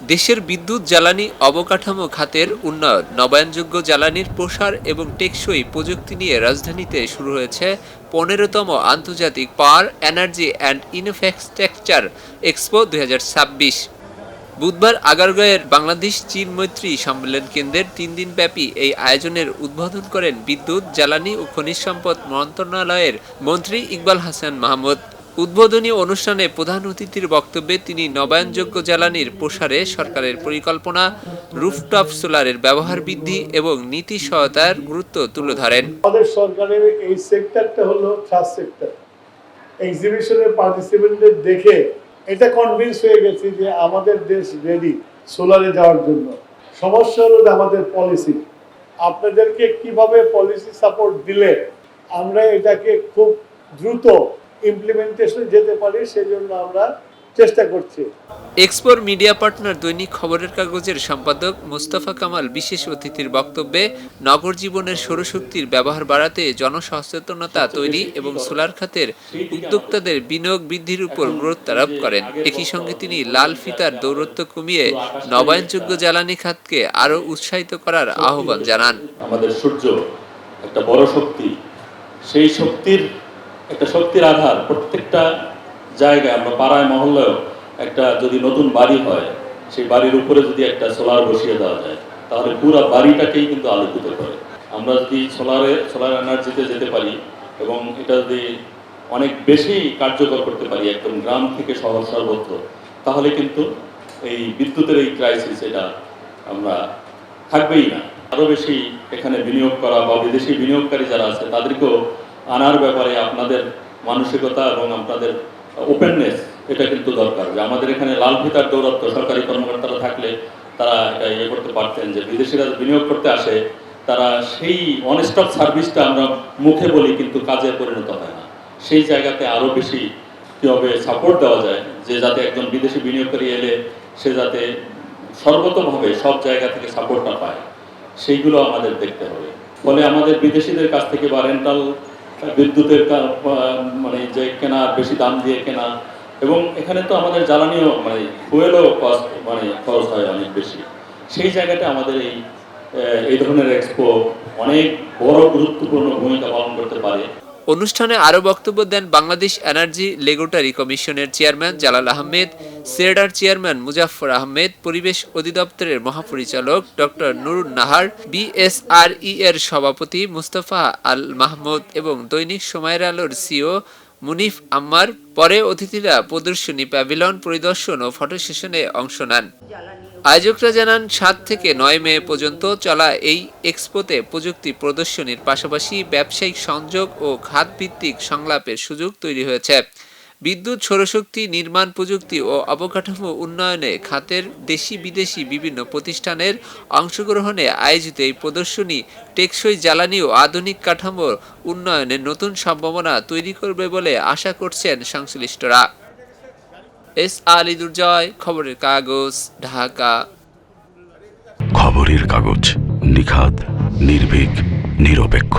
দেশের বিদ্যুৎ জ্বালানি অবকাঠামো খাতের উন্নয়ন, নবায়নযোগ্য জ্বালানির প্রসার এবং টেকসই প্রযুক্তি নিয়ে রাজধানীতে শুরু হয়েছে ১৫তম আন্তর্জাতিক পাওয়ার, এনার্জি অ্যান্ড ইনফ্রাস্ট্রাকচার এক্সপো ২০২৬। বুধবার আগারগাঁওয়ের বাংলাদেশ চীন মৈত্রী সম্মেলন কেন্দ্রের ৩ দিনব্যাপী এই আয়োজনের উদ্বোধন করেন বিদ্যুৎ, জ্বালানি ও খনিজ সম্পদ মন্ত্রণালয়ের মন্ত্রী ইকবাল হাসান মাহমুদ। উদ্বোধনী অনুষ্ঠানে প্রধান অতিথির বক্তব্যে তিনি নবায়নযোগ্য জ্বালানির প্রসারে সরকারের পরিকল্পনা, রুফটপ সোলারের ব্যবহার বৃদ্ধি এবং নীতি সহায়তার গুরুত্ব তুলে ধরেন। আমাদের সরকারের এই সেক্টরটা হলো ট্রাস্ট সেক্টর। এক্সিবিশনের পার্টিসিপেন্টদের দেখে এটা কনভিন্স হয়ে গেছি যে আমাদের দেশ রেডি সোলারে যাওয়ার জন্য। সমস্যা হলো আমাদের পলিসি। আপনাদেরকে কিভাবে পলিসি সাপোর্ট দিলে আমরা এটাকে খুব দ্রুত ইমপ্লিমেন্টেশনে যেতে পারি, সেজন্য আমরা চেষ্টা করছি। এক্সপোর মিডিয়া পার্টনার দৈনিক খবরের কাগজের সম্পাদক মোস্তফা কামাল বিশেষ অতিথির বক্তব্যে নগর জীবনের সৌরশক্তির ব্যবহার বাড়াতে জনসচেতনতা তৈরি এবং সোলার খাতের উদ্যোক্তাদের বিনিয়োগ বৃদ্ধির উপর গুরুত্ব আরোপ করেন। একই সঙ্গে তিনি লাল ফিতার দৌরত্ব কমিয়ে নবায়নযোগ্য জ্বালানি খাতকে আরও উৎসাহিত করার আহ্বান জানান। আমাদের সূর্য একটা বড় শক্তি, সেই শক্তির আধার প্রত্যেকটা জায়গায়, আমরা পাড়ায় মহল্লায়ও একটা যদি নতুন বাড়ি হয়, সেই বাড়ির উপরে যদি একটা সোলার বসিয়ে দেওয়া যায়, তাহলে পুরো বাড়িটাকেই কিন্তু আলোকিত করে। আমরা যদি সোলার এনার্জিতে যেতে পারি এবং এটা যদি অনেক বেশি কার্যকর করতে পারি একদম গ্রাম থেকে শহর সর্বত্র, তাহলে কিন্তু এই বিদ্যুতের এই ক্রাইসিস এটা আমরা থাকবেই না। আরও বেশি এখানে বিনিয়োগ করা বা বিদেশি বিনিয়োগকারী যারা আছে তাদেরকেও আনার ব্যাপারে আপনাদের মানসিকতা এবং আপনাদের ওপেননেস এটা কিন্তু দরকার। যে আমাদের এখানে লাল ফিতার দৌরত্ব, সরকারি কর্মকর্তারা থাকলে তারা এটা ইয়ে করতে পারতেন যে বিদেশিরা বিনিয়োগ করতে আসে, তারা সেই ওয়ান স্টপ সার্ভিসটা আমরা মুখে বলি কিন্তু কাজে পরিণত হয় না। সেই জায়গাতে আরও বেশি কীভাবে সাপোর্ট দেওয়া যায়, যে যাতে একজন বিদেশি বিনিয়োগকারী এলে সে যাতে সর্বতভাবে সব জায়গা থেকে সাপোর্টটা পায়, সেইগুলো আমাদের দেখতে হবে। ফলে আমাদের বিদেশিদের কাছ থেকে বা রেন্টাল বিদ্যুতের মানে যে কেনা বেশি দাম দিয়ে কেনা, এবং এখানে তো আমাদের জ্বালানিও মানে ফুয়েলও কস্ট মানে খরচ হয় অনেক বেশি। সেই জায়গাটা আমাদের এই ধরনের এক্সপো অনেক বড় গুরুত্বপূর্ণ ভূমিকা পালন করতে পারে। অনুষ্ঠানে আরও বক্তব্য দেন বাংলাদেশ এনার্জি রেগুলেটরি কমিশনের চেয়ারম্যান জালাল আহমেদ, সিডার চেয়ারম্যান মুজাফফর আহমেদ, পরিবেশ অধিদপ্তরের মহাপরিচালক ডক্টর নুরুন নাহার, বিএসআরই এর সভাপতি মুস্তফা আল মাহমুদ এবং দৈনিক সময়ের আলোর সিও মুনিফ আম্মার। পরে অতিথিরা প্রদর্শনী, প্যাভিলন পরিদর্শন ও ফটো সেশনে অংশ নেন। আয়োজকরা জানান ৭ থেকে ৯ মে পর্যন্ত চলা এই এক্সপোতে প্রযুক্তি প্রদর্শনীর পাশাপাশি ব্যবসায়িক সংযোগ ও খাতভিত্তিক সংলাপের সুযোগ তৈরি হয়েছে। বিদ্যুৎ, সৌরশক্তি, নির্মাণ প্রযুক্তি ও অবকাঠামো উন্নয়নে খাতের দেশি বিদেশি বিভিন্ন প্রতিষ্ঠানের অংশগ্রহণে আয়োজিত এই প্রদর্শনী টেকসই জ্বালানি ও আধুনিক কাঠামোর উন্নয়নে নতুন সম্ভাবনা তৈরি করবে বলে আশা করছেন সংশ্লিষ্টরা। এস আলী দুর্জয়, খবরের কাগজ, ঢাকা। খবরের কাগজ, নিখাত, নির্ভীক, নিরপেক্ষ।